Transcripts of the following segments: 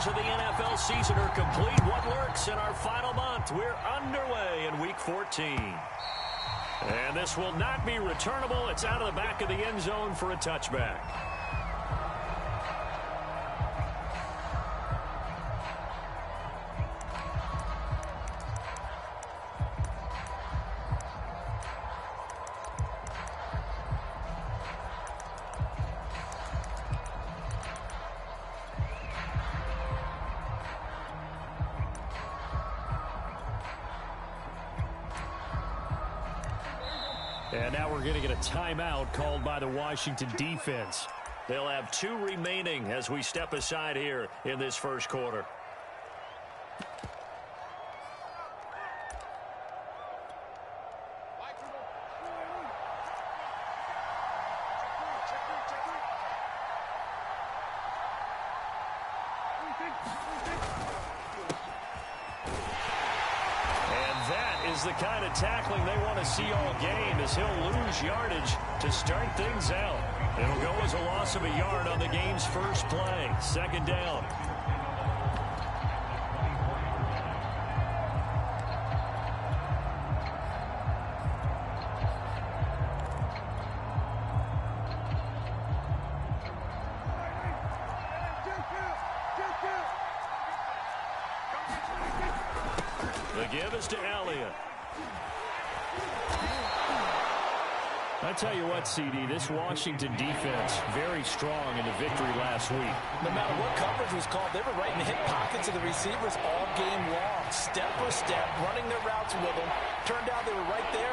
quarters of the NFL season are complete. What lurks in our final month? We're underway in Week 14. And this will not be returnable. It's out of the back of the end zone for a touchback. And now we're going to get a timeout called by the Washington defense. They'll have 2 remaining as we step aside here in this first quarter. The kind of tackling they want to see all game as he'll lose yardage to start things out. It'll go as a loss of a yard on the game's first play. Second down. The give is to Elliott. I tell you what, CD, this Washington defense, very strong in the victory last week. No matter what coverage was called, they were right in the hip pockets of the receivers all game long. Step for step, running their routes with them. Turned out they were right there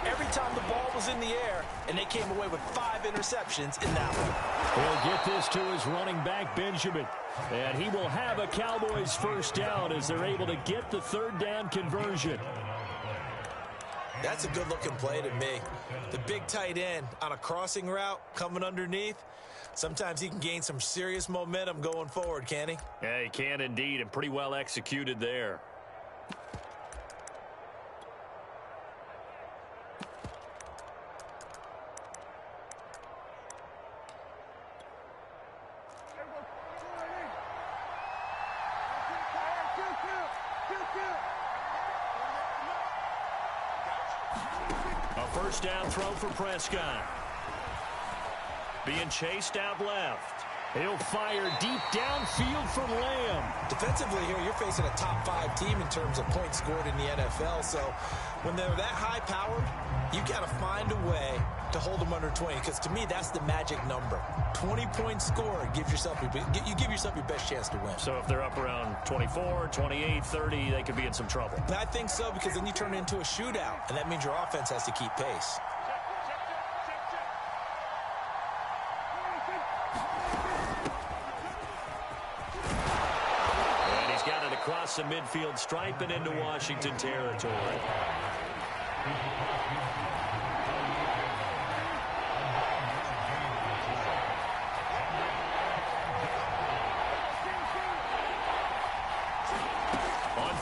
every time the ball was in the air, and they came away with 5 interceptions in that one. He'll get this to his running back, Benjamin. And he will have a Cowboys first down as they're able to get the third down conversion. That's a good-looking play to me. The big tight end on a crossing route coming underneath. Sometimes he can gain some serious momentum going forward, can he? Yeah, he can indeed, and pretty well executed there. First down throw for Prescott. Being chased out left. He'll fire deep downfield for Lamb. Defensively here, you're facing a top 5 team in terms of points scored in the NFL. So when they're that high-powered, you got to find a way to hold them under 20. Because to me, that's the magic number. 20 points scored, you give yourself your best chance to win. So if they're up around 24, 28, 30, they could be in some trouble. I think so, because then you turn it into a shootout, and that means your offense has to keep pace. And he's got it across the midfield stripe and into Washington territory.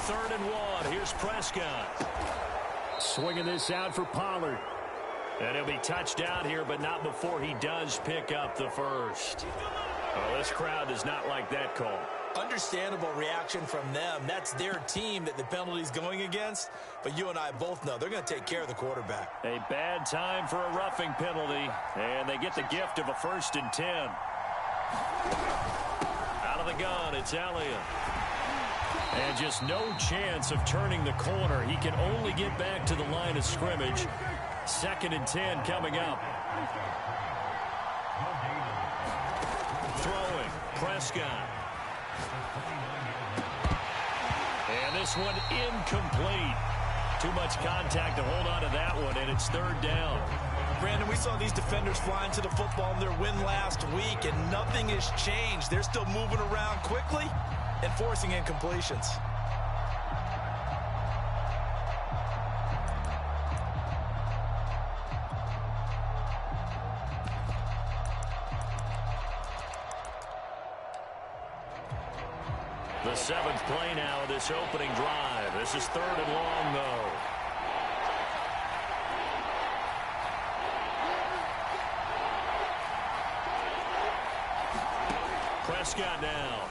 Third and 1. Here's Prescott. Swinging this out for Pollard. And he'll be touched out here, but not before he does pick up the first. Well, this crowd does not like that call. Understandable reaction from them. That's their team that the penalty's going against. But you and I both know they're going to take care of the quarterback. A bad time for a roughing penalty. And they get the gift of a 1st and 10. Out of the gun, it's Elliott. And just no chance of turning the corner. He can only get back to the line of scrimmage. 2nd and 10 coming up. Throwing, Prescott. And this one incomplete. Too much contact to hold on to that one, and it's 3rd down. Brandon, we saw these defenders flying to the football in their win last week, and nothing has changed. They're still moving around quickly and forcing incompletions. The 7th play now of this opening drive. This is 3rd and long, though. Prescott now.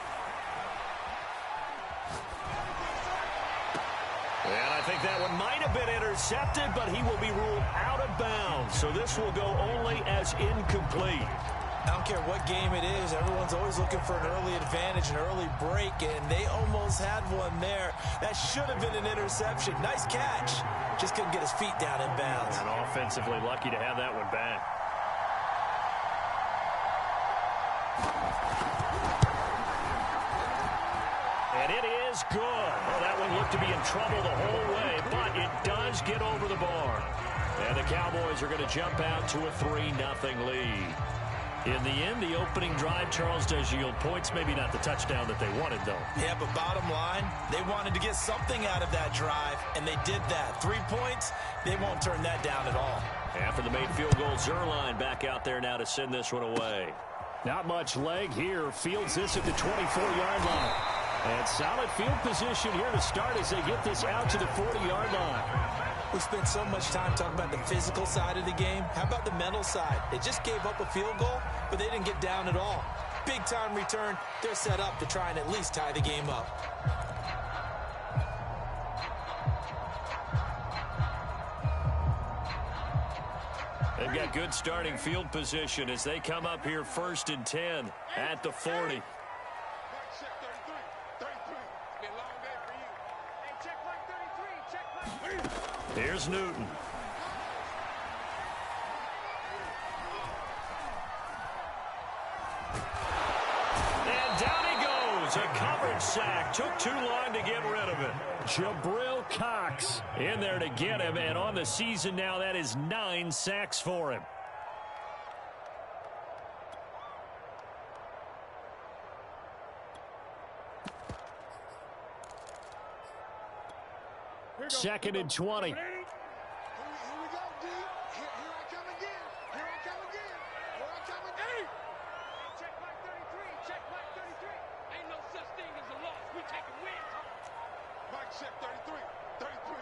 And I think that one might have been intercepted, but he will be ruled out of bounds. So this will go only as incomplete. I don't care what game it is. Everyone's always looking for an early advantage, an early break, and they almost had one there. That should have been an interception. Nice catch. Just couldn't get his feet down in bounds. And offensively lucky to have that one back. And it is good. Oh, that one looked to be in trouble the whole way, but it does get over the bar. And the Cowboys are going to jump out to a 3-0 lead. In the end, the opening drive, Charles, does yield points. Maybe not the touchdown that they wanted, though. Yeah, but bottom line, they wanted to get something out of that drive, and they did that. 3 points, they won't turn that down at all. After the made field goal, Zerline back out there now to send this one away. Not much leg here. Fields this at the 24-yard line. And solid field position here to start as they get this out to the 40-yard line. We spent so much time talking about the physical side of the game. How about the mental side? They just gave up a field goal, but they didn't get down at all. Big-time return. They're set up to try and at least tie the game up. They've got good starting field position as they come up here 1st and 10 at the 40. Here's Newton. And down he goes. A coverage sack. Took too long to get rid of it. Jabril Cox in there to get him. And on the season now, that is 9 sacks for him. Second and 20. Here we go, D. Here I come again. Here I come again. Here I come again. Check back 33. Check back 33. Ain't no such thing as a loss. We taking wins home. Mike check 33. 33.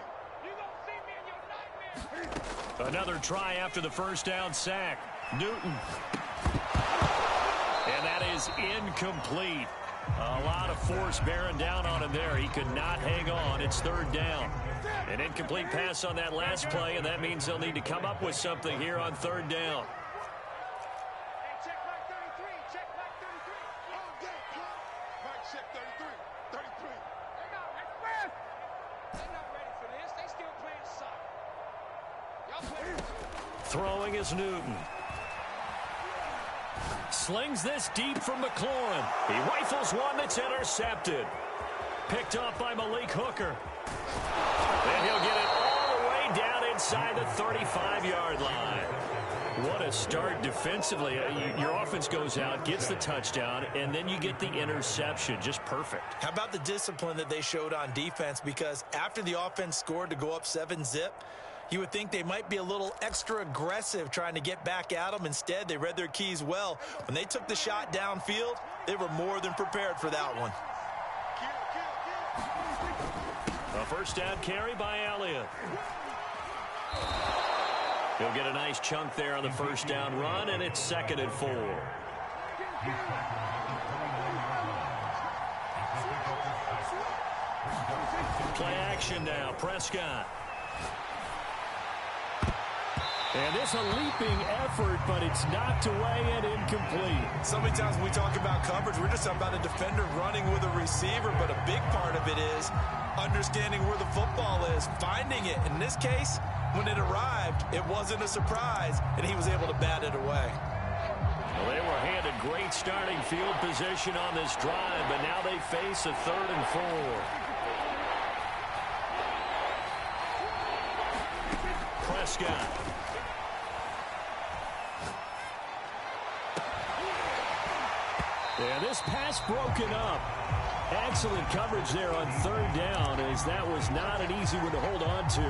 You gonna see me in your nightmares. Another try after the first down sack. Newton. And that is incomplete. A lot of force bearing down on him there. He could not hang on. It's 3rd down. An incomplete pass on that last play, and that means they'll need to come up with something here on 3rd down. Hey, check back 33. Check back 33. All day, club. Mike check 33. 33. They're not ready. They're not ready for this. They still playing soccer. Y'all playing. Throwing is Newton. Slings this deep from McLaurin. He rifles one that's intercepted. Picked up by Malik Hooker. And he'll get it all the way down inside the 35-yard line. What a start defensively. Your offense goes out, gets the touchdown, and then you get the interception. Just perfect. How about the discipline that they showed on defense? Because after the offense scored to go up 7-zip, you would think they might be a little extra aggressive trying to get back at them. Instead, they read their keys well. When they took the shot downfield, they were more than prepared for that one. A first down carry by Elliott. He'll get a nice chunk there on the first down run, and it's 2nd and 4. Play action now. Prescott. And this a leaping effort, but it's knocked away and incomplete. So many times when we talk about coverage, we're just talking about a defender running with a receiver, but a big part of it is understanding where the football is, finding it. In this case, when it arrived, it wasn't a surprise, and he was able to bat it away. Well, they were handed great starting field position on this drive, but now they face a 3rd and 4. Prescott. Yeah, this pass broken up. Excellent coverage there on 3rd down, as that was not an easy one to hold on to.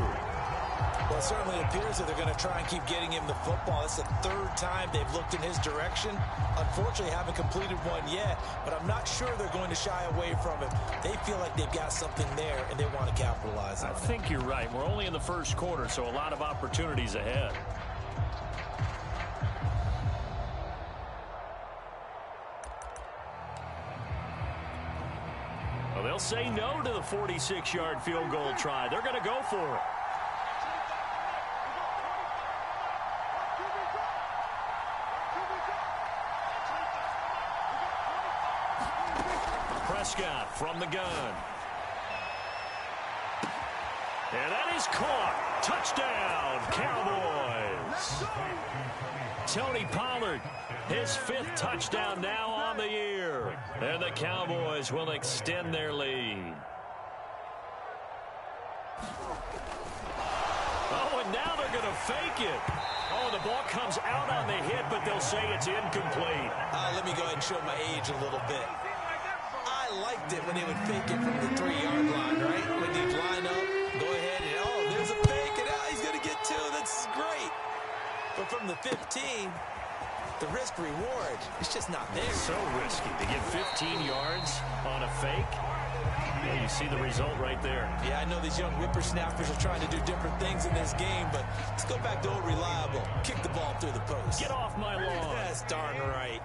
Well, it certainly appears that they're going to try and keep getting him the football. It's the 3rd time they've looked in his direction. Unfortunately, haven't completed one yet, but I'm not sure they're going to shy away from it. They feel like they've got something there, and they want to capitalize on it. I think you're right. We're only in the 1st quarter, so a lot of opportunities ahead. Well, they'll They'll say no to the 46-yard field goal try. They're going to go for it. Prescott from the gun. And that is caught. Touchdown, Cowboys. Tony Pollard, his 5th touchdown now on the year. And the Cowboys will extend their lead. Oh, and now they're going to fake it. Oh, the ball comes out on the hit, but they'll say it's incomplete. Let me go ahead and show my age a little bit. I liked it when they would fake it from the 3-yard line, right? When they'd line up, go ahead and, oh, there's a fake, and he's going to get 2. That's great. But from the 15, the risk-reward is just not there. So risky to get 15 yards on a fake. Yeah, you see the result right there. Yeah, I know these young whippersnappers are trying to do different things in this game, but let's go back to old reliable. Kick the ball through the post. Get off my lawn. That's darn right.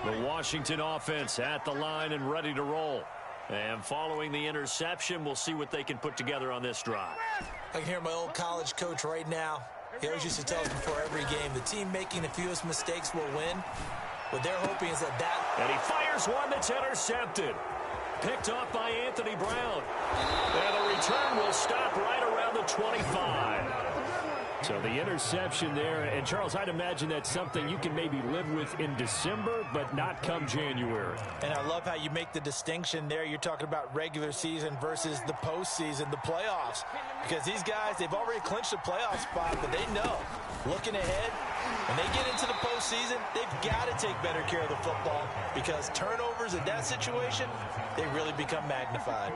The Washington offense at the line and ready to roll. And following the interception, we'll see what they can put together on this drive. I can hear my old college coach right now. He always used to tell us before every game, the team making the fewest mistakes will win. What they're hoping is that And he fires one that's intercepted. Picked off by Anthony Brown. And the return will stop right around the 25. So the interception there. And, Charles, I'd imagine that's something you can maybe live with in December, but not come January. And I love how you make the distinction there. You're talking about regular season versus the postseason, the playoffs. Because these guys, they've already clinched a playoff spot, but they know, looking ahead, when they get into the postseason, they've got to take better care of the football because turnovers in that situation, they really become magnified.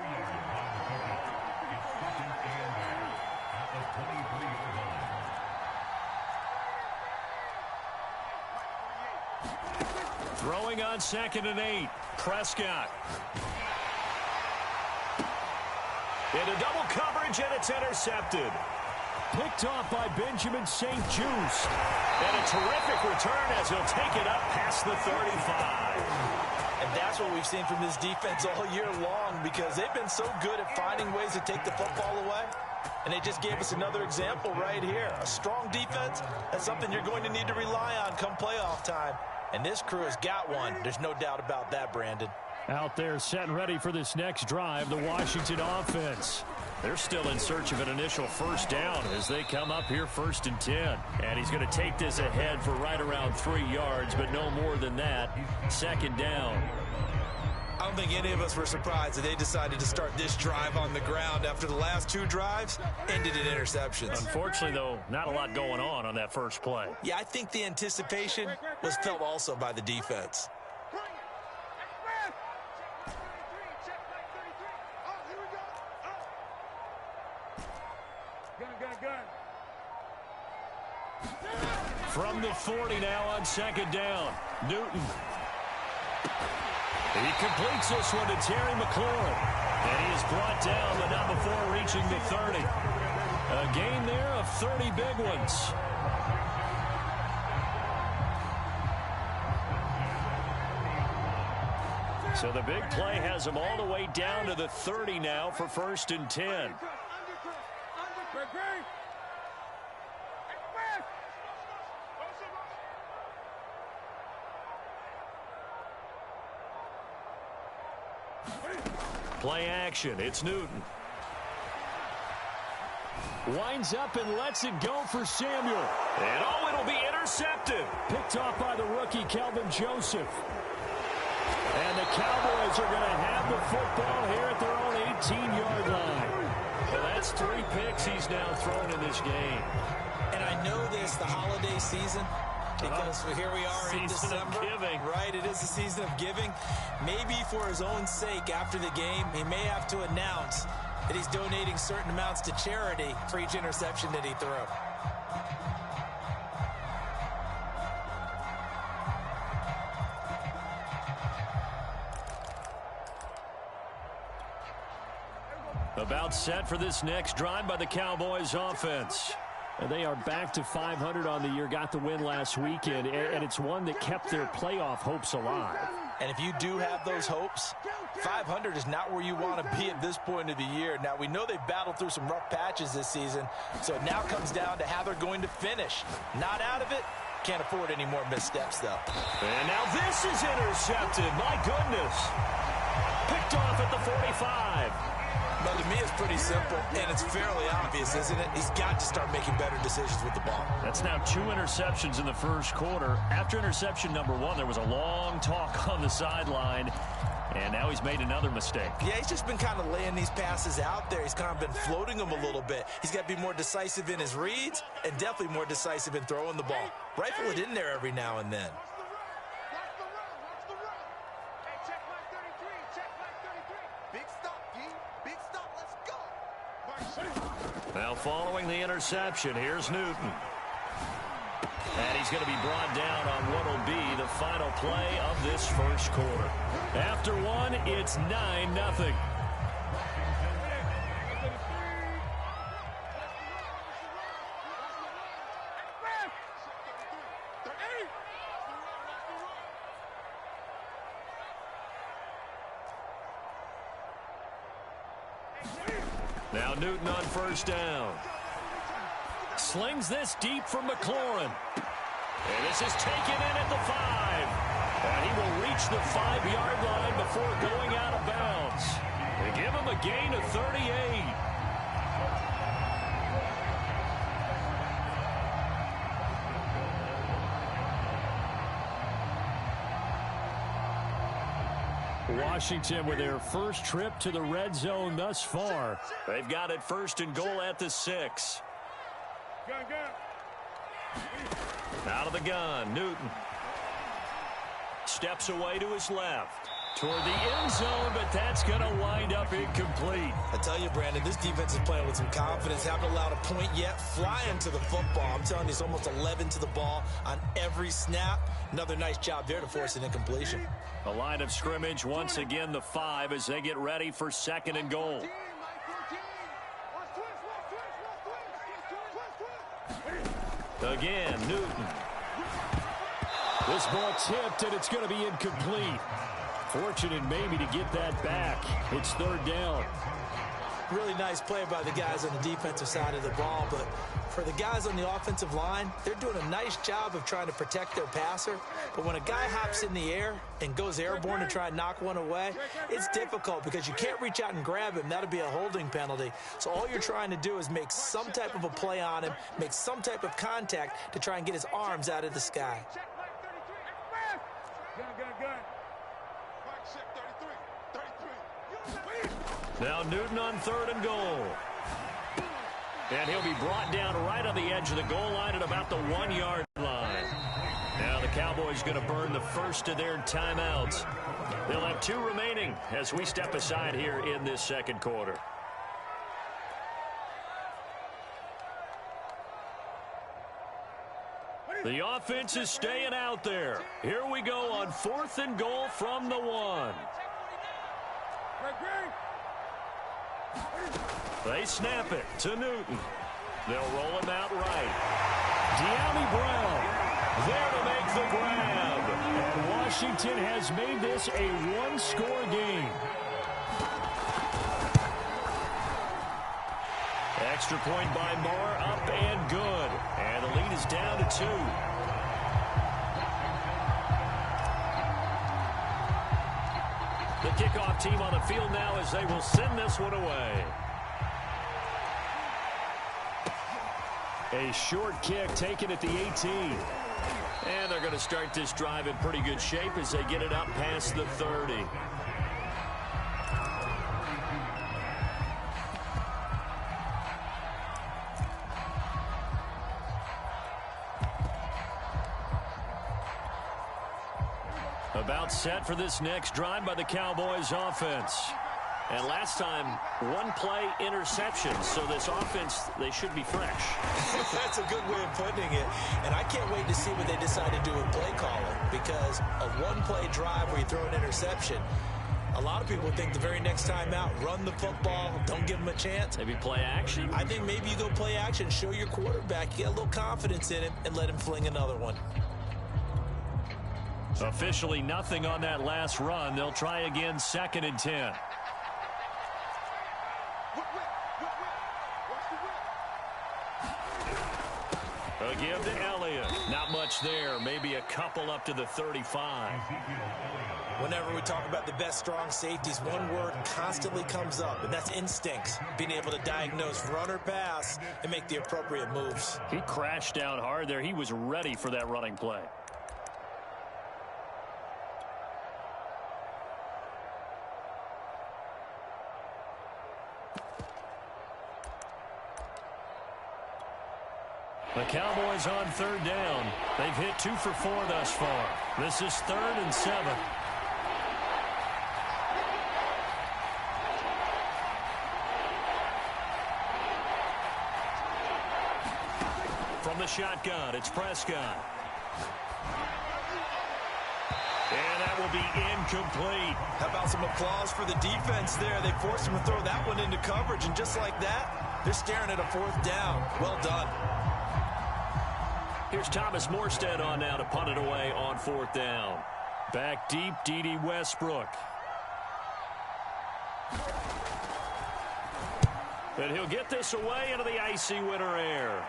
Throwing on 2nd and 8. Prescott. Into double coverage, and it's intercepted. Picked off by Benjamin St. Juste. And a terrific return as he'll take it up past the 35. And that's what we've seen from this defense all year long because they've been so good at finding ways to take the football away. And they just gave us another example right here. A strong defense, that's something you're going to need to rely on come playoff time. And this crew has got one. There's no doubt about that, Brandon. Out there set and ready for this next drive, the Washington offense. They're still in search of an initial first down as they come up here 1st and 10. And he's going to take this ahead for right around 3 yards, but no more than that. 2nd down. I don't think any of us were surprised that they decided to start this drive on the ground after the last 2 drives ended in interceptions. Unfortunately, though, not a lot going on that first play. Yeah, I think the anticipation was felt also by the defense. From the 40 now on 2nd down. Newton. He completes this one to Terry McLaurin. And he is brought down, but not before reaching the 30. A gain there of 30 big ones. So the big play has him all the way down to the 30 now for 1st and 10. Play action. It's Newton. Winds up and lets it go for Samuel. And oh, it'll be intercepted. Picked off by the rookie, Kelvin Joseph. And the Cowboys are going to have the football here at their own 18-yard line. Well, that's 3 picks he's now thrown in this game. And I know this, the holiday season, because here we are in December. Right, it is the season of giving. Maybe for his own sake after the game, he may have to announce that he's donating certain amounts to charity for each interception that he threw. About set for this next drive by the Cowboys offense. And they are back to 500 on the year, got the win last weekend, and it's one that kept their playoff hopes alive. And if you do have those hopes, 500 is not where you want to be at this point of the year. Now, we know they've battled through some rough patches this season, so it now comes down to how they're going to finish. Not out of it. Can't afford any more missteps, though. And now this is intercepted. My goodness. Picked off at the 45. But to me, it's pretty simple, and it's fairly obvious, isn't it? He's got to start making better decisions with the ball. That's now 2 interceptions in the first quarter. After interception number 1, there was a long talk on the sideline, and now he's made another mistake. Yeah, he's just been kind of laying these passes out there. He's kind of been floating them a little bit. He's got to be more decisive in his reads and definitely more decisive in throwing the ball. Rifle it in there every now and then. Now following the interception, here's Newton. And he's going to be brought down on what will be the final play of this first quarter. After 1, it's 9-0. Now Newton on first down. Slings this deep from McLaurin. And this is taken in at the 5. And he will reach the 5-yard line before going out of bounds. They give him a gain of 38. Washington with their first trip to the red zone thus far. They've got it 1st and goal at the 6. Out of the gun, Newton. Steps away to his left. Toward the end zone, but that's going to wind up incomplete. I tell you, Brandon, this defense is playing with some confidence. Haven't allowed a point yet. Flying to the football. I'm telling you, it's almost 11 to the ball on every snap. Another nice job there to force an incompletion. The line of scrimmage, once again, the 5 as they get ready for 2nd and goal. Again, Newton. This ball tipped, and it's going to be incomplete. Fortunate maybe to get that back. It's 3rd down. Really nice play by the guys on the defensive side of the ball, but for the guys on the offensive line, they're doing a nice job of trying to protect their passer. But when a guy hops in the air and goes airborne to try and knock one away, it's difficult because you can't reach out and grab him. That'll be a holding penalty. So all you're trying to do is make some type of a play on him, make some type of contact to try and get his arms out of the sky. Now Newton on 3rd and goal. And he'll be brought down right on the edge of the goal line at about the 1-yard line. Now the Cowboys going to burn the first of their timeouts. They'll have 2 remaining as we step aside here in this 2nd quarter. The offense is staying out there. Here we go on 4th and goal from the 1. They snap it to Newton. They'll roll him out right. De'Ami Brown there to make the grab. And Washington has made this a 1-score game. Extra point by Marr, up and good. And the lead is down to 2. The kickoff team on the field now as they will send this one away. A short kick taken at the 18. And they're going to start this drive in pretty good shape as they get it up past the 30. About set for this next drive by the Cowboys offense. And last time, 1-play interception. So this offense, they should be fresh. That's a good way of putting it. And I can't wait to see what they decide to do with play calling. Because a 1-play drive where you throw an interception, a lot of people think the very next time out, run the football, don't give them a chance. Maybe play action. I think maybe you go play action, show your quarterback, you get a little confidence in him, and let him fling another one. Officially nothing on that last run. They'll try again, 2nd and 10. A give to Elliott. Not much there. Maybe a couple up to the 35. Whenever we talk about the best strong safeties, one word constantly comes up, and that's instincts. Being able to diagnose run or pass and make the appropriate moves. He crashed down hard there. He was ready for that running play. The Cowboys on 3rd down. They've hit 2 for 4 thus far. This is 3rd and 7. From the shotgun, it's Prescott. And that will be incomplete. How about some applause for the defense there? They forced him to throw that one into coverage, and just like that, they're staring at a 4th down. Well done. Here's Thomas Morstead on now to punt it away on 4th down. Back deep, D.D. Westbrook. And he'll get this away into the icy winter air.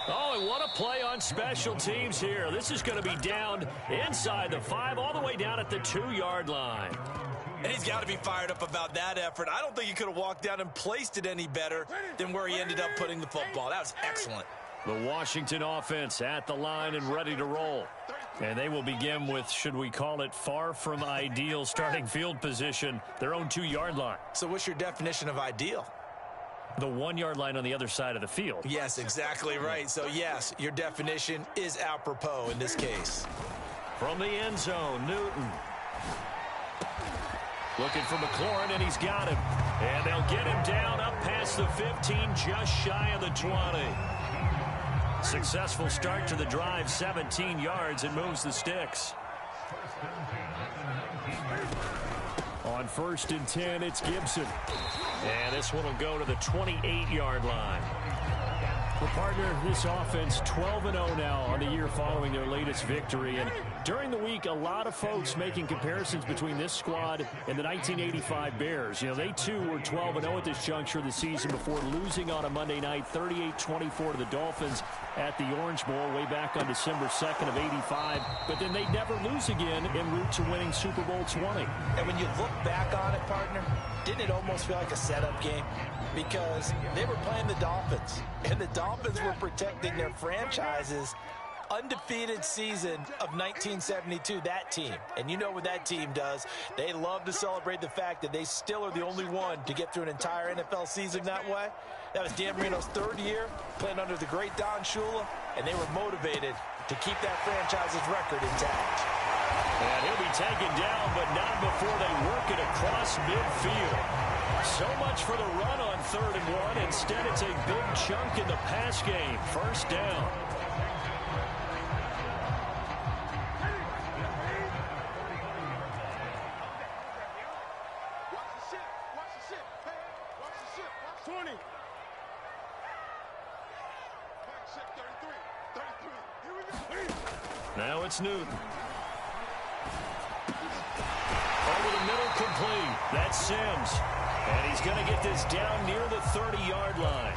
Oh, and what a play on special teams here. This is going to be down inside the 5, all the way down at the 2-yard line. And he's got to be fired up about that effort. I don't think he could have walked down and placed it any better than where he ended up putting the football. That was excellent. The Washington offense at the line and ready to roll. And they will begin with, should we call it, far from ideal starting field position, their own 2-yard line. So what's your definition of ideal? The 1-yard line on the other side of the field. Yes, exactly right. So, yes, your definition is apropos in this case. From the end zone, Newton. Looking for McLaurin, and he's got him. And they'll get him down up past the 15, just shy of the 20. Successful start to the drive, 17 yards, and moves the sticks. On 1st and 10, it's Gibson. And this one will go to the 28-yard line. Well, partner, this offense 12-0 now on the year following their latest victory. And during the week, a lot of folks making comparisons between this squad and the 1985 Bears. You know, they too were 12-0 at this juncture of the season before losing on a Monday night 38-24 to the Dolphins at the Orange Bowl way back on December 2nd of 85. But then they'd never lose again en route to winning Super Bowl 20. And when you look back on it, partner, didn't it almost feel like a setup game? Because they were playing the Dolphins, and the Dolphins were protecting their franchise's undefeated season of 1972, that team. And you know what that team does. They love to celebrate the fact that they still are the only one to get through an entire NFL season that way. That was Dan Marino's 3rd year, playing under the great Don Shula, and they were motivated to keep that franchise's record intact. And he'll be taken down, but not before they work it across midfield. So much for the run on 3rd and 1. Instead, it's a big chunk in the pass game. 1st down. Now it's Newton. Over the middle, complete. That's Sims. And he's going to get this down near the 30-yard line.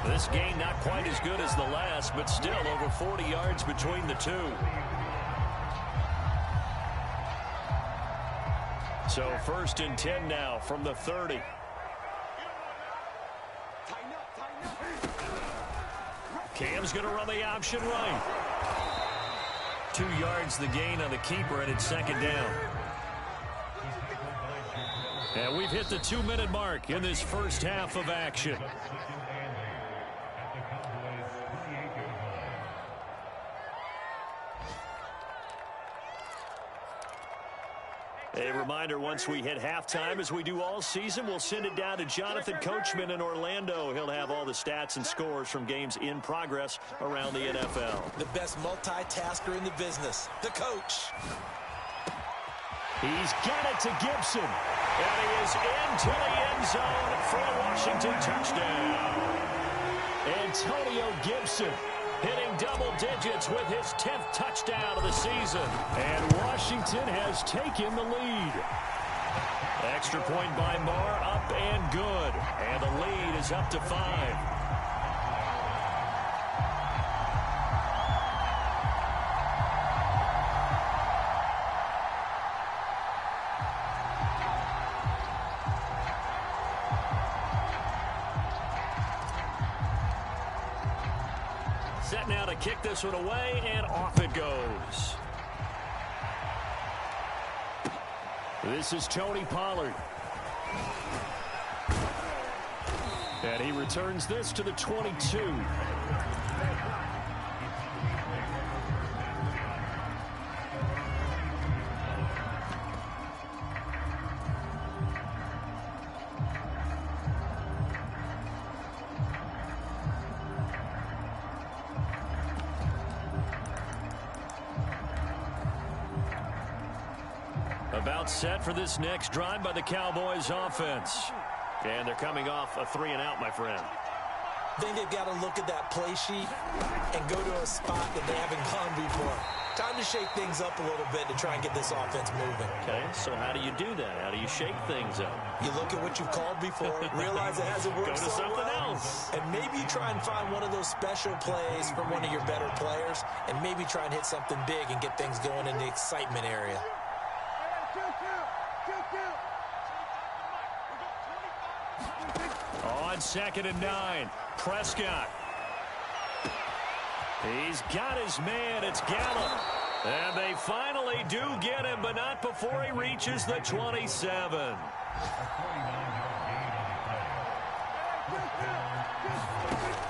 This gain not quite as good as the last, but still over 40 yards between the two. So 1st and 10 now from the 30. Cam's going to run the option right. 2 yards the gain on the keeper, and it's 2nd down. And we've hit the 2-minute mark in this first half of action. A reminder, once we hit halftime, as we do all season, we'll send it down to Jonathan Coachman in Orlando. He'll have all the stats and scores from games in progress around the NFL. The best multitasker in the business, the coach. He's got it to Gibson. And he is into the end zone for a Washington touchdown. Antonio Gibson hitting double digits with his 10th touchdown of the season. And Washington has taken the lead. Extra point by Marr, up and good. And the lead is up to 5. Set now to kick this one away, and off it goes. This is Tony Pollard. And he returns this to the 22. About set for this next drive by the Cowboys offense. And they're coming off a 3-and-out, my friend. I think they've got to look at that play sheet and go to a spot that they haven't gone before. Time to shake things up a little bit to try and get this offense moving. Okay, so how do you do that? How do you shake things up? You look at what you've called before, realize it hasn't worked Go to so something well, else. and maybe try and find one of those special plays from one of your better players, and maybe try and hit something big and get things going in the excitement area. On 2nd and 9, Prescott. He's got his man. It's Gallup. And they finally do get him, but not before he reaches the 27.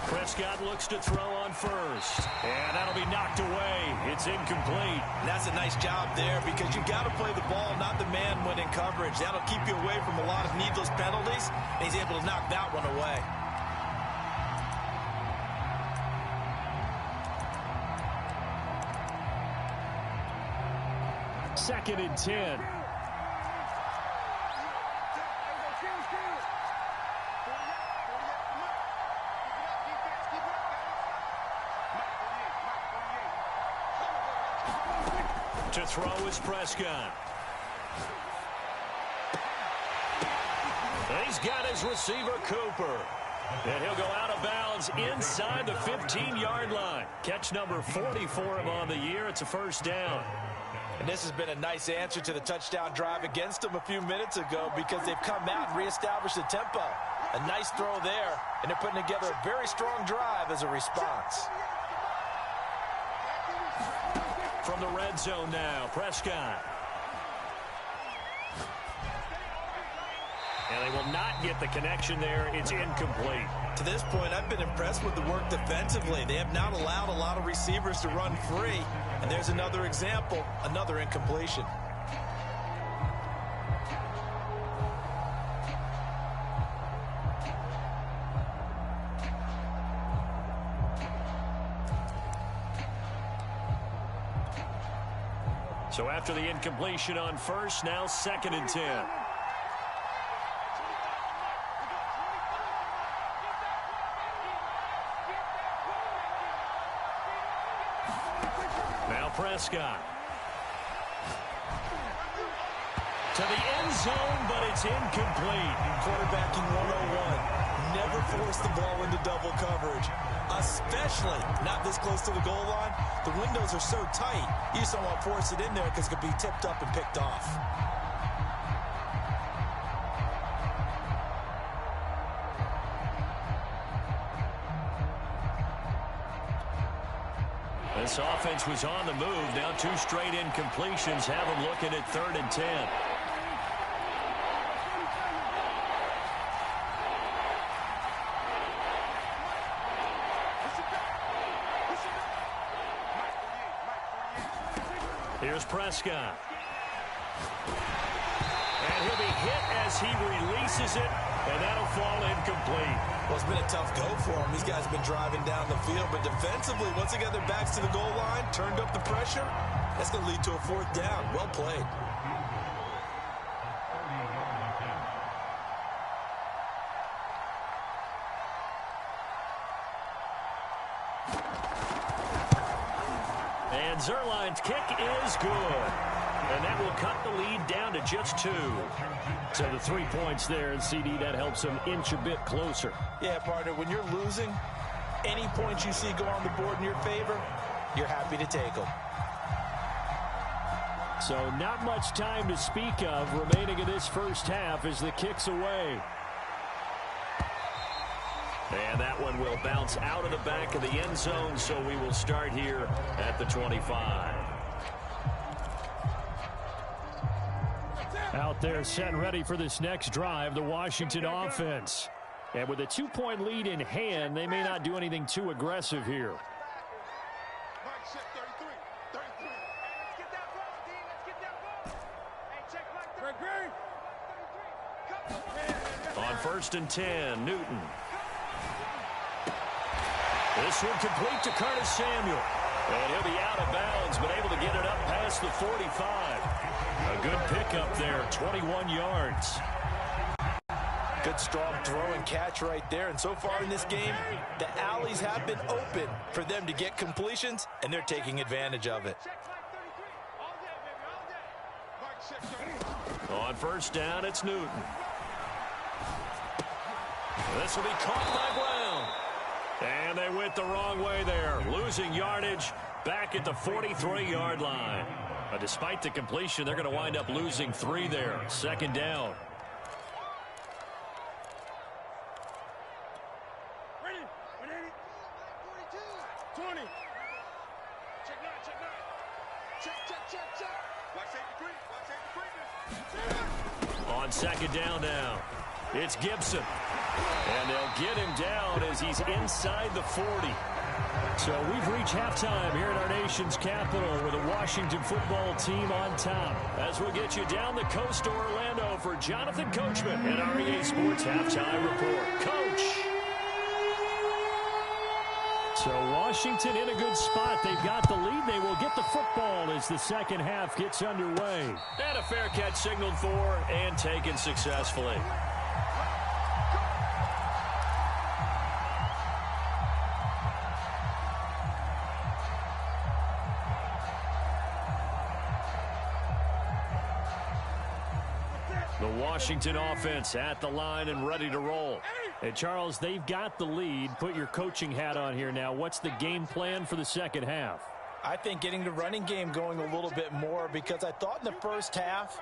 Prescott looks to throw on first. And that'll be knocked away. It's incomplete. And that's a nice job there because you've got to play the ball, not the man when in coverage. That'll keep you away from a lot of needless penalties. And he's able to knock that one away. Second and 10. To throw is Prescott. He's got his receiver, Cooper. And he'll go out of bounds inside the 15-yard line. Catch number 40 for him on the year. It's a first down. And this has been a nice answer to the touchdown drive against them a few minutes ago because they've come out and reestablished the tempo. A nice throw there, and they're putting together a very strong drive as a response. From the red zone now, Prescott. And they will not get the connection there. It's incomplete. To this point, I've been impressed with the work defensively. They have not allowed a lot of receivers to run free. And there's another example, another incompletion. So after the incompletion on first, now 2nd and 10. Now Prescott. To the end zone, but it's incomplete. Quarterbacking 101. Never force the ball into double coverage, especially not this close to the goal line. The windows are so tight, you just don't want to force it in there because it could be tipped up and picked off. This offense was on the move. Now 2 straight incompletions have them looking at 3rd and 10. Here's Prescott. And he'll be hit as he releases it, and that'll fall incomplete. Well, it's been a tough go for him. These guys have been driving down the field, but defensively, once they get their backs to the goal line, turned up the pressure, that's going to lead to a 4th down. Well played. And Zerline's kick is good. And that will cut the lead down to just 2. So the 3 points there, and CD, that helps them inch a bit closer. Yeah, partner, when you're losing, any points you see go on the board in your favor, you're happy to take them. So not much time to speak of remaining in this first half as the kick's away. And that one will bounce out of the back of the end zone, so we will start here at the 25. Out there set and ready for this next drive, the Washington offense. And with a 2-point lead in hand, they may not do anything too aggressive here. On 1st and 10, Newton. This one complete to Curtis Samuel. And he'll be out of bounds, but able to get it up past the 45. A good pickup there, 21 yards. Good strong throw and catch right there. And so far in this game, the alleys have been open for them to get completions, and they're taking advantage of it. On 1st down, it's Newton. This will be caught by Brown. And they went the wrong way there, losing yardage back at the 43-yard line. But despite the completion, they're going to wind up losing 3 there. 2nd down. Ready? 20. Check 9, check 9. Check. Watch safety quick. On 2nd down now, it's Gibson. And they'll get him down as he's inside the 40. So we've reached halftime here in our nation's capital with the Washington football team on top. As we'll get you down the coast to Orlando for Jonathan Coachman and REA Sports Halftime Report. Coach! So Washington in a good spot. They've got the lead. They will get the football as the second half gets underway. And a fair catch signaled for and taken successfully. The Washington offense at the line and ready to roll. And Charles, they've got the lead. Put your coaching hat on here now. What's the game plan for the second half? I think getting the running game going a little bit more, because I thought in the first half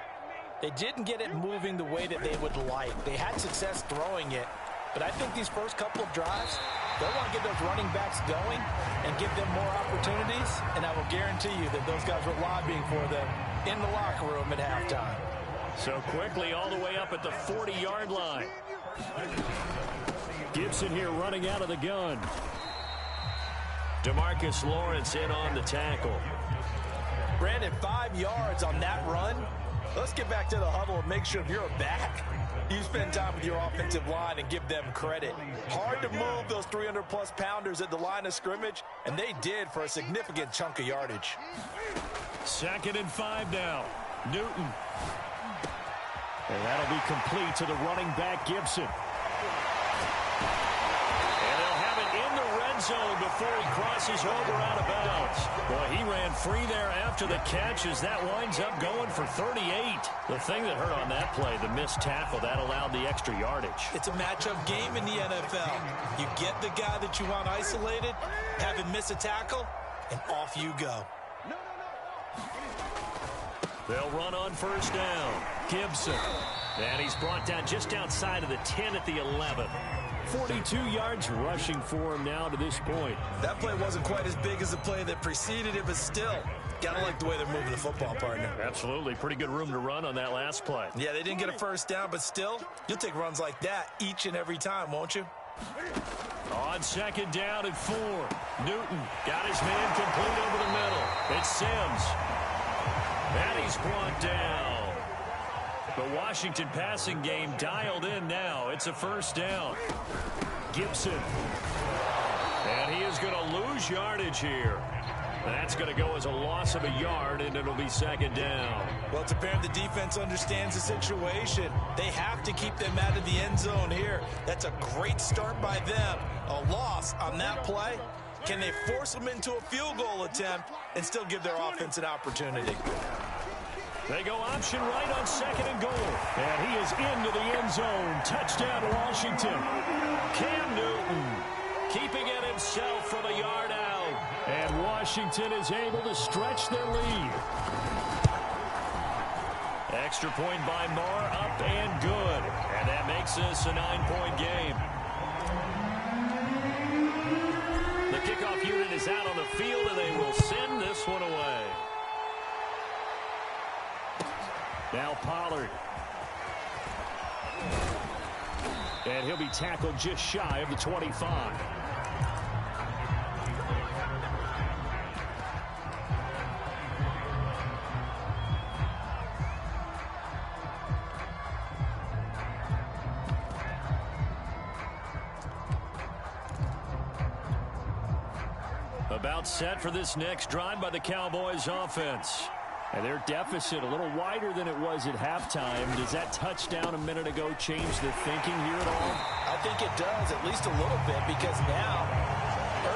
they didn't get it moving the way that they would like. They had success throwing it, but I think these first couple of drives, they'll want to get those running backs going and give them more opportunities, and I will guarantee you that those guys were lobbying for them in the locker room at halftime. So quickly all the way up at the 40-yard line. Gibson here running out of the gun. DeMarcus Lawrence in on the tackle. Brandon, 5 yards on that run. Let's get back to the huddle and make sure if you're back, you spend time with your offensive line and give them credit. Hard to move those 300-plus pounders at the line of scrimmage, and they did for a significant chunk of yardage. 2nd and 5 now. Newton. And that'll be complete to the running back, Gibson. And they'll have it in the red zone before he crosses over out of bounds. Boy, he ran free there after the catch as that winds up going for 38. The thing that hurt on that play, the missed tackle, that allowed the extra yardage. It's a matchup game in the NFL. You get the guy that you want isolated, have him miss a tackle, and off you go. They'll run on 1st down. Gibson. And he's brought down just outside of the 10 at the 11. 42 yards rushing for him now to this point. That play wasn't quite as big as the play that preceded it, but still, gotta like the way they're moving the football, partner. Absolutely. Pretty good room to run on that last play. Yeah, they didn't get a 1st down, but still, you'll take runs like that each and every time, won't you? On 2nd down and 4. Newton got his man complete over the middle. It's Sims. And he's brought down. The Washington passing game dialed in now. It's a 1st down. Gibson. And he is going to lose yardage here. That's going to go as a loss of a yard, and it'll be 2nd down. Well, it's apparent the defense understands the situation. They have to keep them out of the end zone here. That's a great start by them. A loss on that play, Can they force them into a field goal attempt and still give their offense an opportunity? They go option right on 2nd and goal. And he is into the end zone. Touchdown, Washington. Cam Newton keeping it himself from a yard out. And Washington is able to stretch their lead. Extra point by Marr, up and good. And that makes this a 9-point game. The kickoff unit is out on the field, and they will send this one away. Now Pollard. And he'll be tackled just shy of the 25. About set for this next drive by the Cowboys offense. And their deficit a little wider than it was at halftime. Does that touchdown a minute ago change the thinking here at all? I think it does, at least a little bit, because now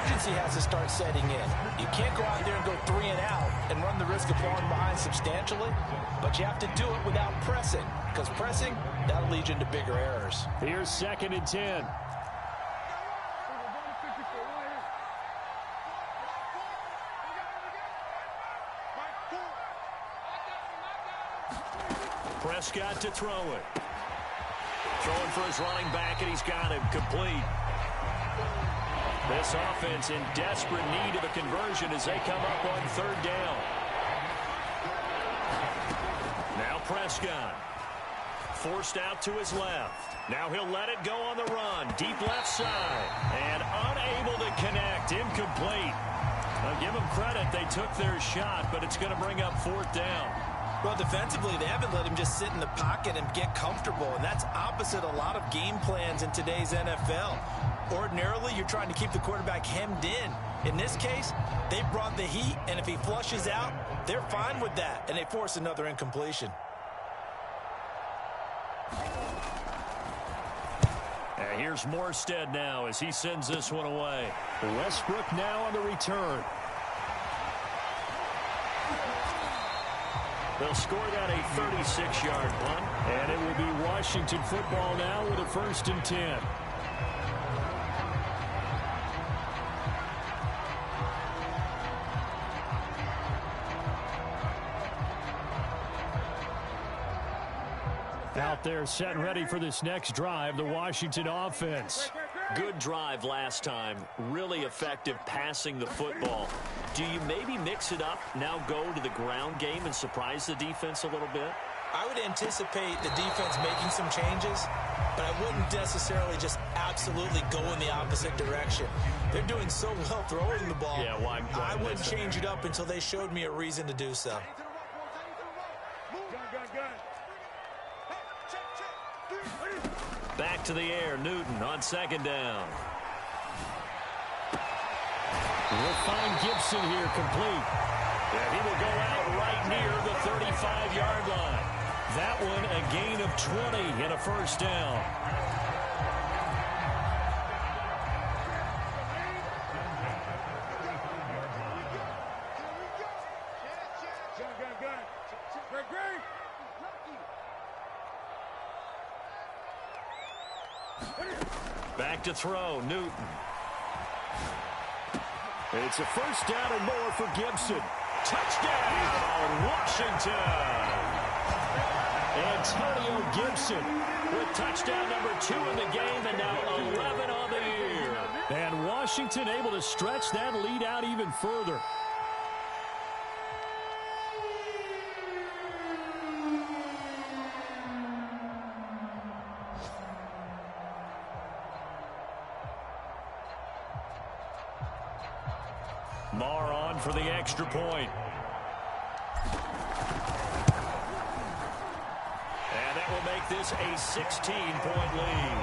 urgency has to start setting in. You can't go out there and go 3 and out and run the risk of falling behind substantially, but you have to do it without pressing, because pressing, that'll lead you into bigger errors. Here's 2nd and 10. Prescott to throw it. Throwing for his running back, and he's got him complete. This offense in desperate need of a conversion as they come up on 3rd down. Now Prescott. Forced out to his left. Now he'll let it go on the run. Deep left side. And unable to connect. Incomplete. I'll give them credit. They took their shot, but it's going to bring up 4th down. Well, defensively, they haven't let him just sit in the pocket and get comfortable, and that's opposite a lot of game plans in today's NFL. Ordinarily, you're trying to keep the quarterback hemmed in. In this case, they brought the heat, and if he flushes out, they're fine with that, and they force another incompletion. And here's Morstead now as he sends this one away. Westbrook now on the return. They'll score that a 36-yard punt, and it will be Washington football now with a 1st and 10. Out there set and ready for this next drive, the Washington offense. Good drive last time. Really effective passing the football. Do you maybe mix it up, now go to the ground game and surprise the defense a little bit? I would anticipate the defense making some changes, but I wouldn't necessarily just absolutely go in the opposite direction. They're doing so well throwing the ball. Yeah, why I wouldn't change it up until they showed me a reason to do so. Back to the air, Newton on 2nd down. We'll find Gibson here complete. And he will go out right near the 35-yard line. That one a gain of 20 and a 1st down. Back to throw, Newton. It's a 1st down and more for Gibson. Touchdown, Washington! Antonio Gibson with touchdown number 2 in the game and now 11 on the year. And Washington able to stretch that lead out even further. Marr on for the extra point. And that will make this a 16-point lead.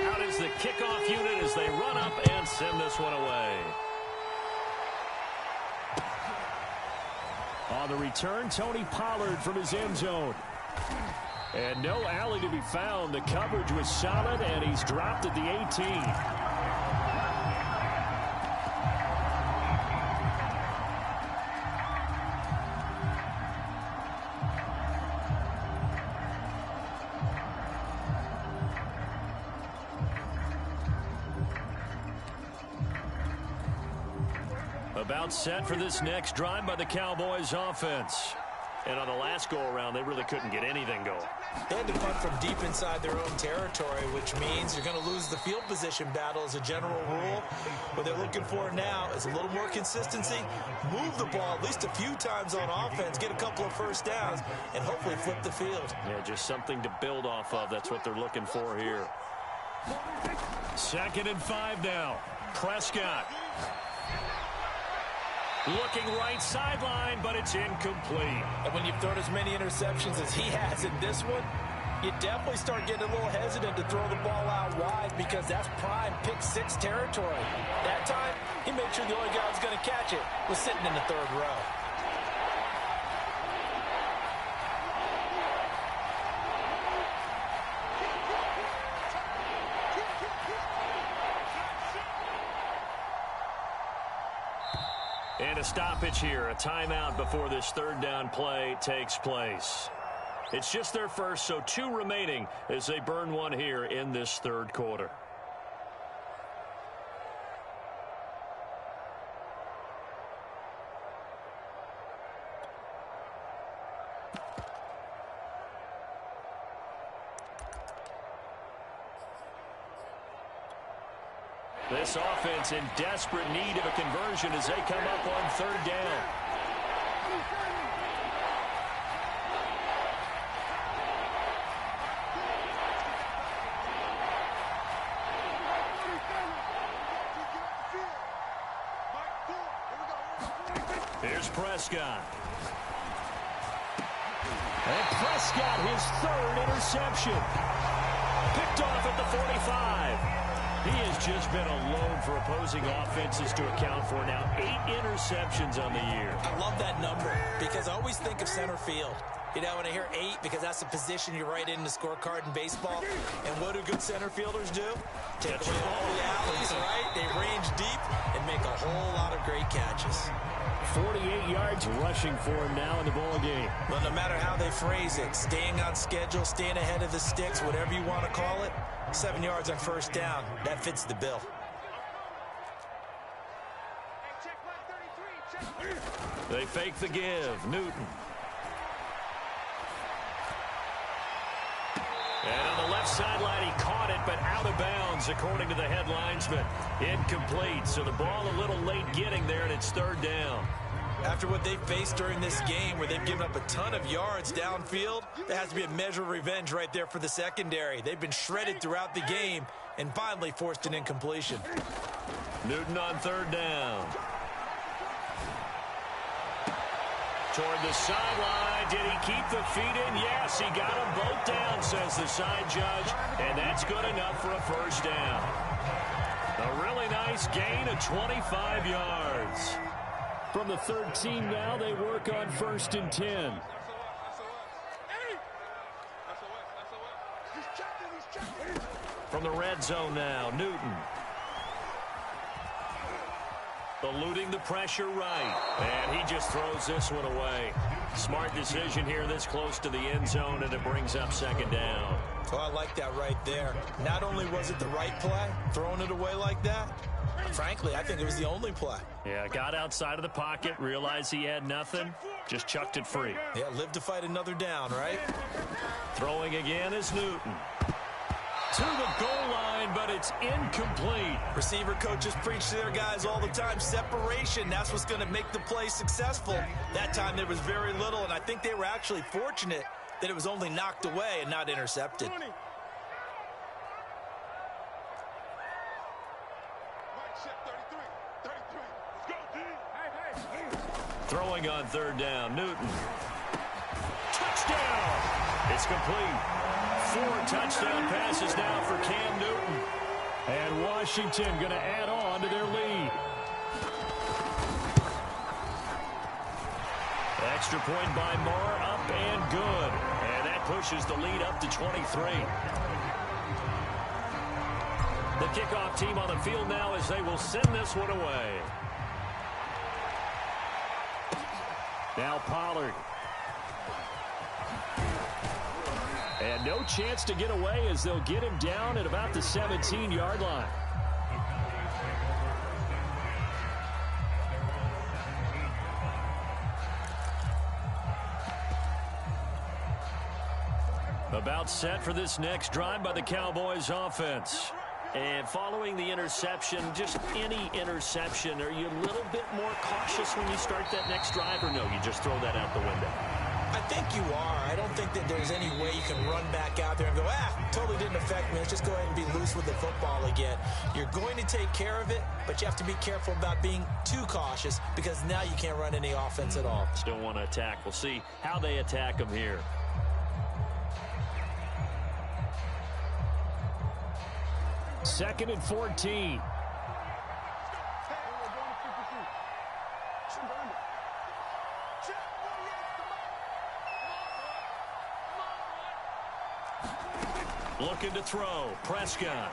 Out is the kickoff unit as they run up and send this one away. On the return, Tony Pollard from his end zone. And no alley to be found. The coverage was solid, and he's dropped at the 18. About set for this next drive by the Cowboys offense. And on the last go-around, they really couldn't get anything going. They had to punt from deep inside their own territory, which means you're going to lose the field position battle as a general rule. What they're looking for now is a little more consistency, move the ball at least a few times on offense, get a couple of first downs, and hopefully flip the field. Yeah, just something to build off of. That's what they're looking for here. 2nd and 5 now. Prescott. Looking right sideline, but it's incomplete. And when you've thrown as many interceptions as he has in this one, you definitely start getting a little hesitant to throw the ball out wide because that's prime pick 6 territory. That time, he made sure the only guy who was going to catch it was sitting in the 3rd row. And a stoppage here, a timeout before this 3rd down play takes place. It's just their first, so 2 remaining as they burn one here in this 3rd quarter. This offense in desperate need of a conversion as they come up on 3rd down. Here's Prescott. And Prescott, his 3rd interception. Picked off at the 45. He has just been a load for opposing offenses to account for now. 8 interceptions on the year. I love that number because I always think of center field. You know, when I hear 8, because that's the position you write in the scorecard in baseball. And what do good center fielders do? Take away all the alleys, right? They range deep and make a whole lot of great catches. 48 yards rushing for him now in the ball game. Well, no matter how they phrase it, staying on schedule, staying ahead of the sticks, whatever you want to call it, 7 yards on 1st down, that fits the bill. They fake the give. Newton. And on the left sideline, he caught it, but out of bounds, according to the head linesman. Incomplete, so the ball a little late getting there, and it's 3rd down. After what they've faced during this game where they've given up a ton of yards downfield, there has to be a measure of revenge right there for the secondary. They've been shredded throughout the game and finally forced an incompletion. Newton on 3rd down. Toward the sideline. Did he keep the feet in? Yes, he got them both down, says the side judge. And that's good enough for a 1st down. A really nice gain of 25 yards. From the 13 now, they work on 1st and 10. From the red zone now, Newton. Eluding the pressure right. And he just throws this one away. Smart decision here this close to the end zone, and it brings up 2nd down. Oh, I like that right there. Not only was it the right play, throwing it away like that, frankly, I think it was the only play. Yeah, got outside of the pocket, realized he had nothing, just chucked it free. Yeah, live to fight another down, right? Throwing again is Newton. To the goal line, but it's incomplete. Receiver coaches preach to their guys all the time. Separation, that's what's going to make the play successful. That time there was very little, and I think they were actually fortunate that it was only knocked away and not intercepted. Throwing on 3rd down, Newton. Touchdown! It's complete. 4 touchdown passes now for Cam Newton. And Washington going to add on to their lead. Extra point by Moore, up and good. And that pushes the lead up to 23. The kickoff team on the field now as they will send this one away. Now Pollard. And no chance to get away as they'll get him down at about the 17-yard line. About set for this next drive by the Cowboys offense. And following the interception, just any interception, are you a little bit more cautious when you start that next drive, or no, you just throw that out the window? I think you are. I don't think that there's any way you can run back out there and go, totally didn't affect me. Let's just go ahead and be loose with the football again. You're going to take care of it, but you have to be careful about being too cautious because now you can't run any offense at all. Still want to attack. We'll see how they attack them here. Second and 14. Looking to throw. Prescott.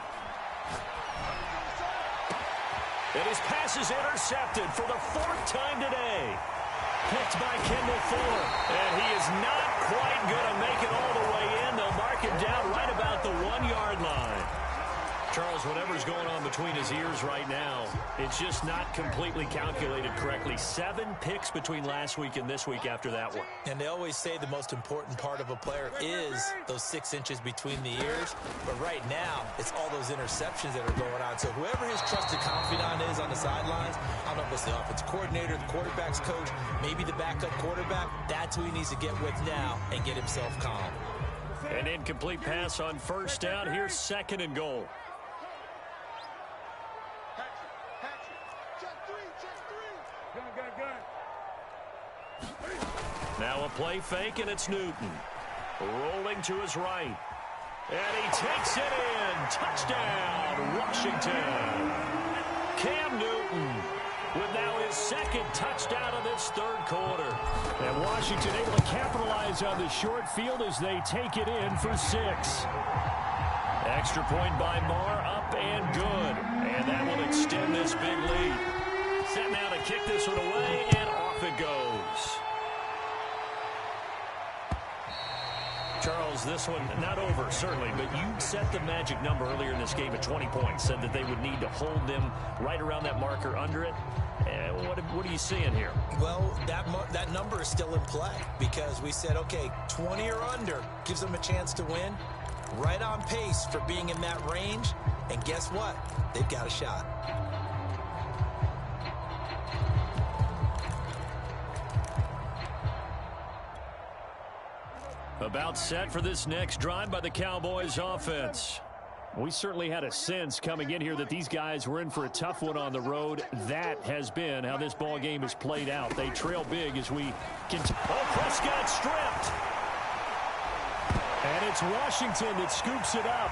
And his pass is intercepted for the fourth time today. Picked by Kendall Fuller. And he is not quite going to make it all the way in. They'll mark him down right about the 1-yard line. Charles, whatever's going on between his ears right now, it's just not completely calculated correctly. 7 picks between last week and this week after that one. And they always say the most important part of a player is those 6 inches between the ears. But right now, it's all those interceptions that are going on. So whoever his trusted confidant is on the sidelines, I don't know if it's the offensive coordinator, the quarterback's coach, maybe the backup quarterback, that's who he needs to get with now and get himself calm. An incomplete pass on first down. Here's second and goal. Now a play fake, and it's Newton. Rolling to his right. And he takes it in. Touchdown, Washington. Cam Newton with now his second touchdown of this third quarter. And Washington able to capitalize on the short field as they take it in for 6. Extra point by Marr, up and good. And that will extend this big lead. Set now to kick this one away, and off it goes. Charles, this one not over, certainly, but you set the magic number earlier in this game at 20 points, said that they would need to hold them right around that marker under it. What are you seeing here? Well, that number is still in play because we said, okay, 20 or under gives them a chance to win. Right on pace for being in that range, and guess what? They've got a shot. About set for this next drive by the Cowboys offense. We certainly had a sense coming in here that these guys were in for a tough one on the road. That has been how this ball game has played out. They trail big as we continue. Oh, Prescott stripped. And it's Washington that scoops it up.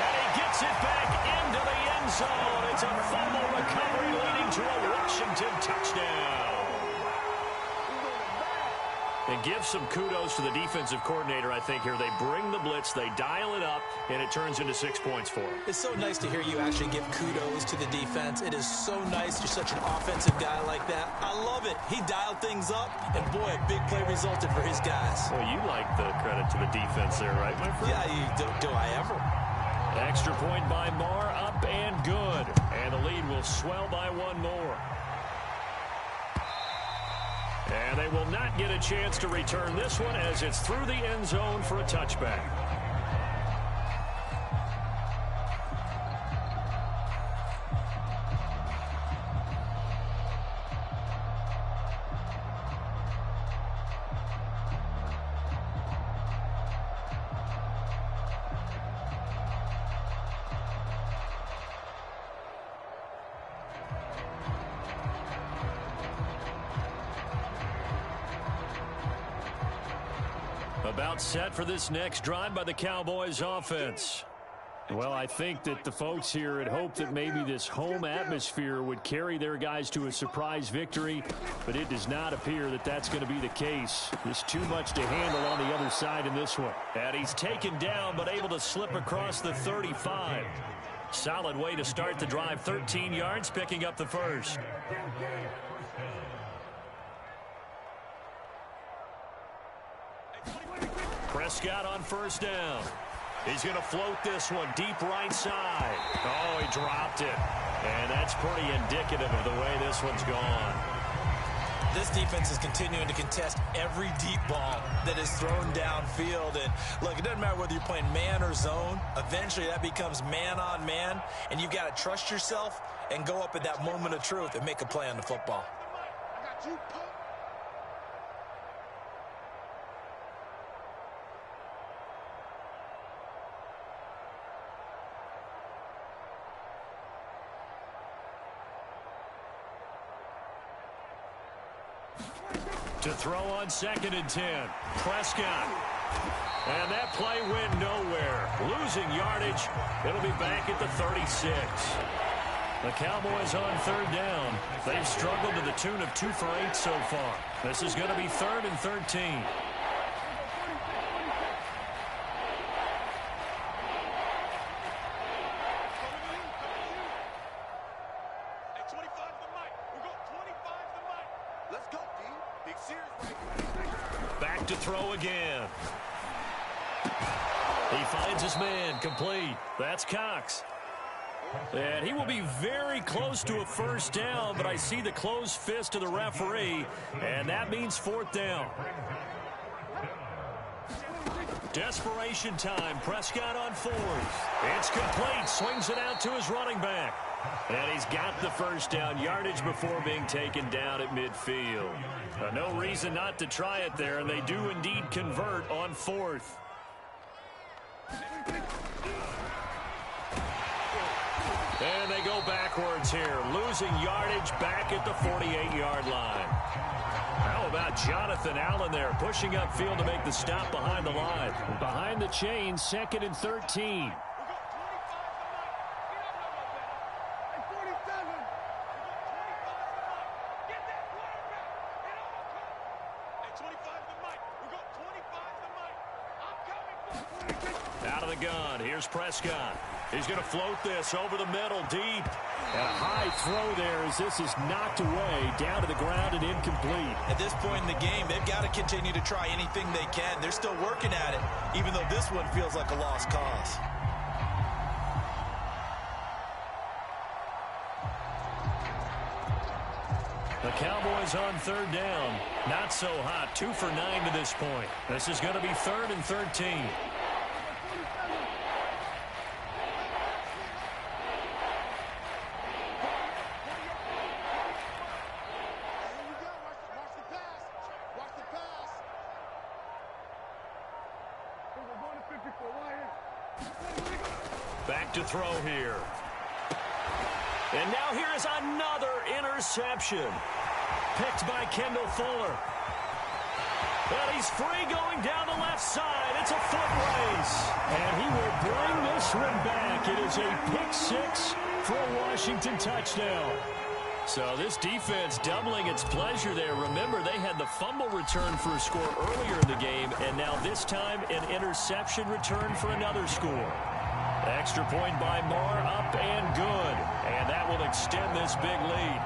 And he gets it back into the end zone. It's a fumble recovery leading to a Washington touchdown. And give some kudos to the defensive coordinator, I think, here. They bring the blitz, they dial it up, and it turns into 6 points for them. It's so nice to hear you actually give kudos to the defense. It is so nice. You're such an offensive guy like that. I love it. He dialed things up, and boy, a big play resulted for his guys. Well, you like the credit to the defense there, right, my friend? Yeah, do I ever? Extra point by Marr, up and good. And the lead will swell by 1 more. And they will not get a chance to return this one as it's through the end zone for a touchback. About set for this next drive by the Cowboys offense. Well, I think that the folks here had hoped that maybe this home atmosphere would carry their guys to a surprise victory, but it does not appear that that's going to be the case. There's too much to handle on the other side in this one. And he's taken down but able to slip across the 35. Solid way to start the drive, 13 yards, picking up the first. Prescott on first down. He's going to float this one deep right side. Oh, he dropped it. And that's pretty indicative of the way this one's gone. This defense is continuing to contest every deep ball that is thrown downfield. And, look, it doesn't matter whether you're playing man or zone. Eventually, that becomes man on man. And you've got to trust yourself and go up at that moment of truth and make a play on the football. I got you, punk. To throw on 2nd and 10. Prescott. And that play went nowhere. Losing yardage. It'll be back at the 36. The Cowboys on 3rd down. They've struggled to the tune of 2 for 8 so far. This is going to be 3rd and 13. Back to throw again. He finds his man, complete. That's Cox. And he will be very close to a first down, but I see the closed fist of the referee, and that means 4th down. Desperation time. Prescott on 4th. It's complete. Swings it out to his running back. And he's got the first down yardage before being taken down at midfield. No reason not to try it there, and they do indeed convert on 4th. And they go backwards here, losing yardage back at the 48-yard line. How about Jonathan Allen there, pushing upfield to make the stop behind the line. Behind the chain, 2nd and 13. Out of the gun, here's Prescott. He's going to float this over the middle, deep. And a high throw there as this is knocked away, down to the ground and incomplete. At this point in the game, they've got to continue to try anything they can. They're still working at it, even though this one feels like a lost cause. The Cowboys on 3rd down. Not so hot. 2 for 9 to this point. This is going to be 3rd and 13. Back to throw here. And now here is another interception. Picked by Kendall Fuller. And he's free going down the left side. It's a foot race. And he will bring this one back. It is a pick 6 for a Washington touchdown. So this defense doubling its pleasure there. Remember, they had the fumble return for a score earlier in the game, and now this time an interception return for another score. Extra point by Moore, up and good. And that will extend this big lead.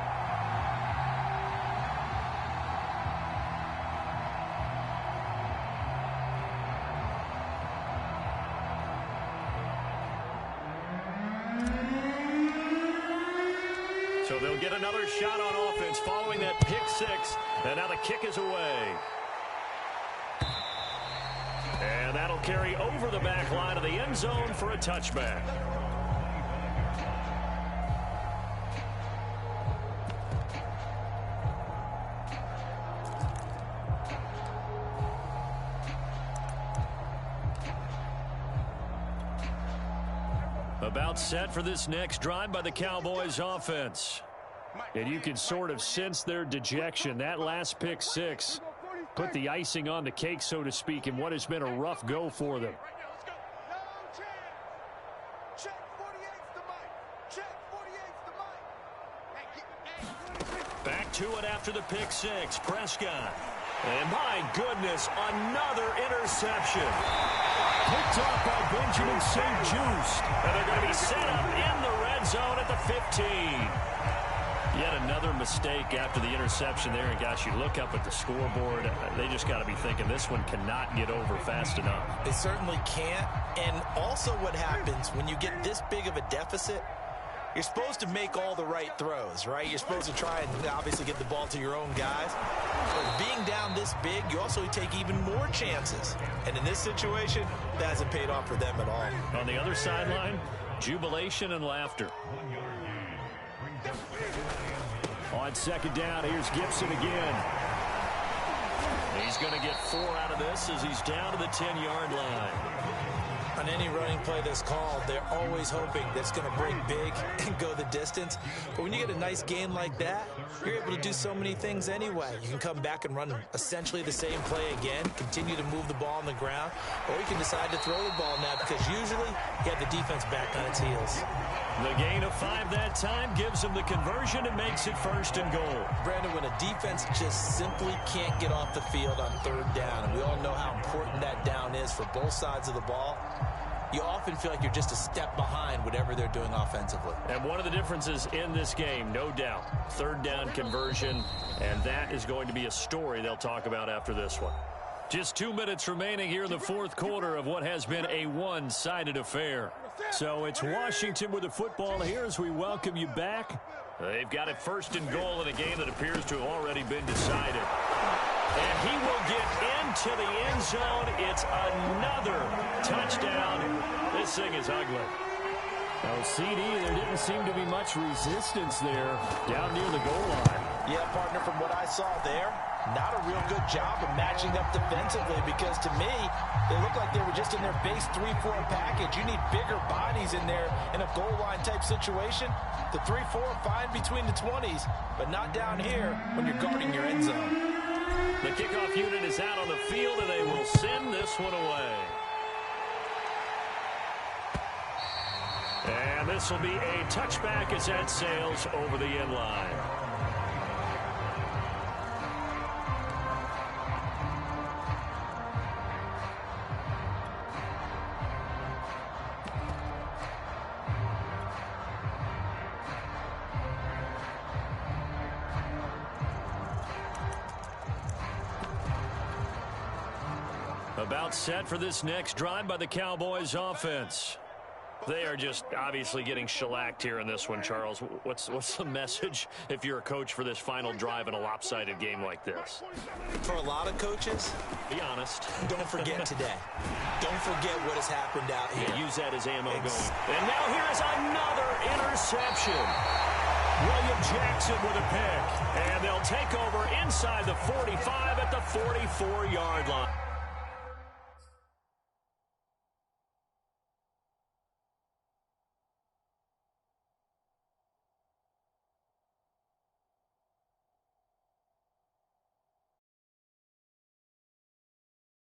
So they'll get another shot on offense following that pick 6. And now the kick is away. And that'll carry over the back line of the end zone for a touchback. About set for this next drive by the Cowboys offense. And you can sort of sense their dejection. That last pick 6 put the icing on the cake, so to speak, in what has been a rough go for them. Back to it after the pick six. Prescott. And my goodness, another interception. Picked off by Benjamin St. Just. And they're going to be set up in the red zone at the 15. Yet another mistake after the interception there. And gosh, you look up at the scoreboard, they just got to be thinking this one cannot get over fast enough. They certainly can't. And also what happens when you get this big of a deficit, you're supposed to make all the right throws, right? You're supposed to try and obviously get the ball to your own guys. But being down this big, you also take even more chances. And in this situation, that hasn't paid off for them at all. On the other sideline, jubilation and laughter. On second down, here's Gibson again. He's going to get 4 out of this as he's down to the 10-yard line. On any running play that's called, they're always hoping that it's going to break big and go the distance. But when you get a nice game like that, you're able to do so many things anyway. You can come back and run essentially the same play again, continue to move the ball on the ground, or you can decide to throw the ball now because usually you have the defense back on its heels. The gain of 5 that time gives them the conversion and makes it 1st and goal. Brandon, when a defense just simply can't get off the field on 3rd down, and we all know how important that down is for both sides of the ball, you often feel like you're just a step behind whatever they're doing offensively. And one of the differences in this game, no doubt, 3rd down conversion, and that is going to be a story they'll talk about after this one. Just 2 minutes remaining here in the 4th quarter of what has been a one-sided affair. So it's Washington with the football here as we welcome you back. They've got it 1st and goal in a game that appears to have already been decided. And he will get into the end zone. It's another touchdown. This thing is ugly. Oh, CD, there didn't seem to be much resistance there down near the goal line. Yeah, partner, from what I saw there, not a real good job of matching up defensively because to me, they look like they were just in their base 3-4 package. You need bigger bodies in there in a goal line type situation. The 3-4 fine between the 20s, but not down here when you're guarding your end zone. The kickoff unit is out on the field, and they will send this one away. And this will be a touchback as that sails over the end line. About set for this next drive by the Cowboys offense. They are just obviously getting shellacked here in this one, Charles. What's the message if you're a coach for this final drive in a lopsided game like this? For a lot of coaches, be honest. Don't forget today. Don't forget what has happened out here. Yeah, use that as ammo going. And now here is another interception. William Jackson with a pick. And they'll take over inside the 45 at the 44-yard line.